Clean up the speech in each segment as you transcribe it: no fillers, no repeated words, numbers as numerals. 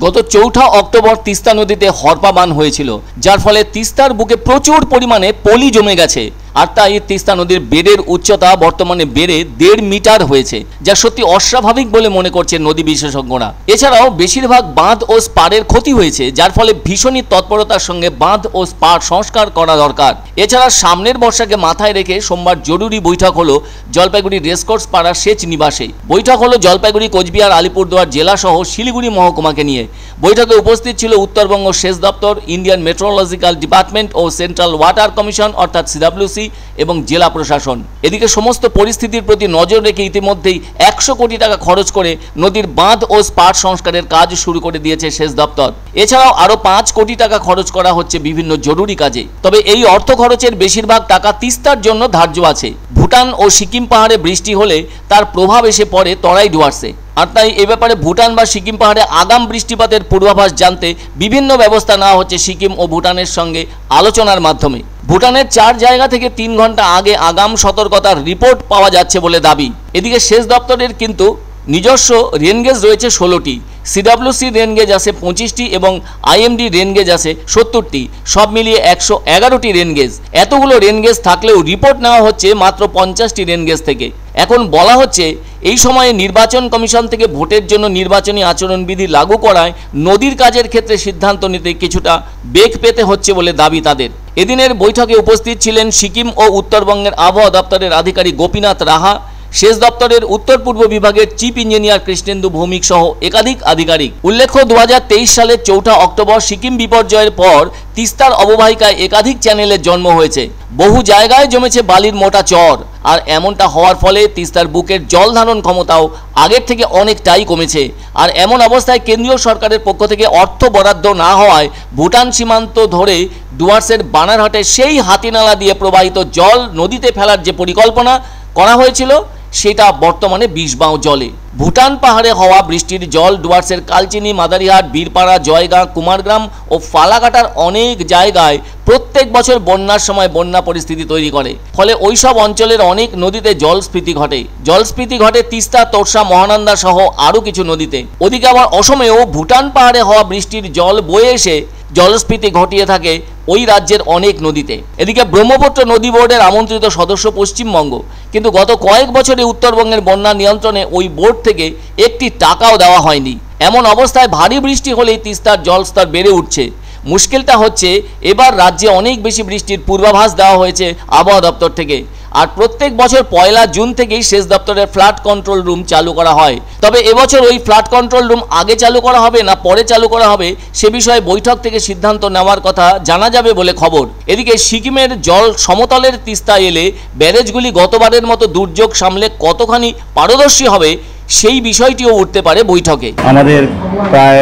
গত 4 অক্টোবর তিস্তা নদীতে হরপা বান হয়েছিল, যার ফলে তিস্তার বুকে প্রচুর পরিমাণে পলি জমে গেছে। আর তাই তিস্তা নদীর বেডের উচ্চতা বর্তমানে বেড়ে 1.5 মিটার হয়েছে, যা সত্যি অস্বাভাবিক বলে মনে করছে নদী বিশেষজ্ঞরা। এছাড়াও বেশিরভাগ বাঁধ ও স্পারের ক্ষতি হয়েছে, যার ফলে ভীষণই তৎপরতার সঙ্গে বাঁধ ও স্পার সংস্কার করা দরকার। এছাড়া সামনের বর্ষাকে মাথায় রেখে সোমবার জরুরি বৈঠক হলো জলপাইগুড়ি রেসকোর্স পাড়া সেচ নিবাসে। বৈঠক হলো জলপাইগুড়ি, কোচবিহার, আলিপুরদুয়ার জেলা সহ শিলিগুড়ি মহকুমাকে নিয়ে। বৈঠকে উপস্থিত ছিল উত্তরবঙ্গ সেচ দপ্তর, ইন্ডিয়ান মেট্রোলজিক্যাল ডিপার্টমেন্ট ও সেন্ট্রাল ওয়াটার কমিশন অর্থাৎ সিডব্লিউসি এবং জেলা প্রশাসন। এদিকে সমস্ত পরিস্থিতির প্রতি নজর রেখে ইতিমধ্যেই 100 কোটি টাকা খরচ করে নদীর বাঁধ ও স্পার সংস্কারের কাজ শুরু করে দিয়েছে সেচ দপ্তর। এছাড়াও আরও 5 কোটি টাকা খরচ করা হচ্ছে বিভিন্ন জরুরি কাজে। তবে এই অর্থ খরচের বেশিরভাগ টাকা তিস্তার জন্য ধার্য আছে। ভুটান ও সিকিম পাহাড়ে বৃষ্টি হলে তার প্রভাব এসে পড়ে তরাই ডুয়ার্সে। আর তাই এ ব্যাপারে ভুটান বা সিকিম পাহাড়ে আগাম বৃষ্টিপাতের পূর্বাভাস জানতে বিভিন্ন ব্যবস্থা নেওয়া হচ্ছে সিকিম ও ভুটানের সঙ্গে আলোচনার মাধ্যমে। ভুটানের 4 জায়গা থেকে 3 ঘন্টা আগে আগাম সতর্কতার রিপোর্ট পাওয়া যাচ্ছে বলে দাবি। এদিকে সেচ দপ্তরের কিন্তু নিজস্ব রেনগেজ রয়েছে 16টি, সিডব্লিউসি রেনগেজ আছে 25টি এবং আইএমডি রেনগেজ আছে 70টি, সব মিলিয়ে 111টি রেনগেজ। এতগুলো রেনগেজ থাকলেও রিপোর্ট নেওয়া হচ্ছে মাত্র 50টি রেনগেজ থেকে। এখন বলা হচ্ছে এই সময়ে নির্বাচন কমিশন থেকে ভোটের জন্য নির্বাচনী আচরণবিধি লাগু করায় নদীর কাজের ক্ষেত্রে সিদ্ধান্ত নিতে কিছুটা বেগ পেতে হচ্ছে বলে দাবি তাদের। এদিনের বৈঠকে উপস্থিত ছিলেন সিকিম ও উত্তরবঙ্গের আবহাওয়া দপ্তরের আধিকারিক গোপীনাথ রাহা, সেচ দপ্তরের উত্তর পূর্ব বিভাগের চিফ ইঞ্জিনিয়ার কৃষ্ণেন্দু ভৌমিক সহ একাধিক আধিকারিক। উল্লেখ্য 2023 সালের 4 অক্টোবর সিকিম বিপর্যয়ের পর তিস্তার অববাহিকায় একাধিক চ্যানেলের জন্ম হয়েছে। বহু জায়গায় জমেছে বালির মোটা চর। আর এমনটা হওয়ার ফলে তিস্তার বুকের জল ধারণ ক্ষমতাও আগের থেকে অনেকটাই কমেছে। আর এমন অবস্থায় কেন্দ্রীয় সরকারের পক্ষ থেকে অর্থ বরাদ্দ না হওয়ায় ভুটান সীমান্ত ধরে ডুয়ার্সের বানারহাটে সেই হাতিনালা দিয়ে প্রবাহিত জল নদীতে ফেলার যে পরিকল্পনা করা হয়েছিল সেটা বর্তমানে বিষবাও জলে। ভুটান পাহাড়ে হওয়া বৃষ্টির জল ডুয়ার্সের কালচিনি, মাদারিহাট, বীরপাড়া, জয়গাঁ, কুমারগ্রাম ও ফালাকাটার অনেক জায়গায় প্রত্যেক বছর বন্যার সময় বন্যা পরিস্থিতি তৈরি করে। ফলে ওইসব অঞ্চলের অনেক নদীতে জলস্ফীতি ঘটে। জলস্ফীতি ঘটে তিস্তা, তোরসা, মহানন্দা সহ আরও কিছু নদীতে। ওদিকে আবার অসমেও ভুটান পাহাড়ে হওয়া বৃষ্টির জল বয়ে এসে জলস্ফীতি ঘটিয়ে থাকে ওই রাজ্যের অনেক নদীতে। এদিকে ব্রহ্মপুত্র নদী বোর্ডের আমন্ত্রিত সদস্য পশ্চিমবঙ্গ, কিন্তু গত কয়েক বছরে উত্তরবঙ্গের বন্যা নিয়ন্ত্রণে ওই বোর্ড থেকে একটি টাকাও দেওয়া হয়নি। এমন অবস্থায় ভারী বৃষ্টি হলেই তিস্তার জলস্তর বেড়ে উঠছে। মুশকিলটা হচ্ছে এবার রাজ্যে অনেক বেশি বৃষ্টির পূর্বাভাস দেওয়া হয়েছে আবহাওয়া দপ্তর থেকে। আর প্রত্যেক বছর 1 জুন থেকেই সেচ দপ্তরের ফ্লাড কন্ট্রোল রুম চালু করা হয়। তবে এবছর ওই ফ্লাড কন্ট্রোল রুম আগে চালু করা হবে না পরে চালু করা হবে সে বিষয়ে বৈঠক থেকে সিদ্ধান্ত নেওয়ার কথা জানা যাবে বলে খবর। এদিকে সিকিমের জল সমতলের তিস্তা এলে ব্যারেজগুলি গতবারের মতো দুর্যোগ সামলে কতখানি পারদর্শী হবে সেই বিষয়টিও উঠতে পারে বৈঠকে। আমাদের প্রায়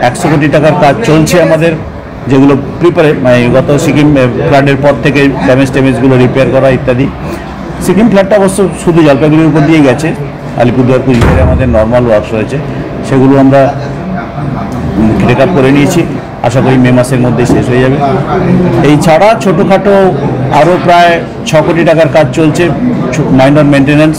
100 কোটি টাকার কাজ চলছে আমাদের, যেগুলো গত সিকিম ফ্লাডের পর থেকে ড্যামেজগুলো রিপেয়ার করা ইত্যাদি। সিকিম ফ্লাডটা অবশ্য শুধু জলপাইগুড়ির উপর দিয়ে গেছে, আলিপুরদুয়ার, কুচবিহারে আমাদের নর্মাল ওয়ার্কস রয়েছে, সেগুলো আমরা টেক আপ করে নিয়েছি। আশা করি মে মাসের মধ্যে শেষ হয়ে যাবে। এই ছাড়া ছোটোখাটো আরও প্রায় 6 কোটি টাকার কাজ চলছে মাইনর মেনটেন্যান্স,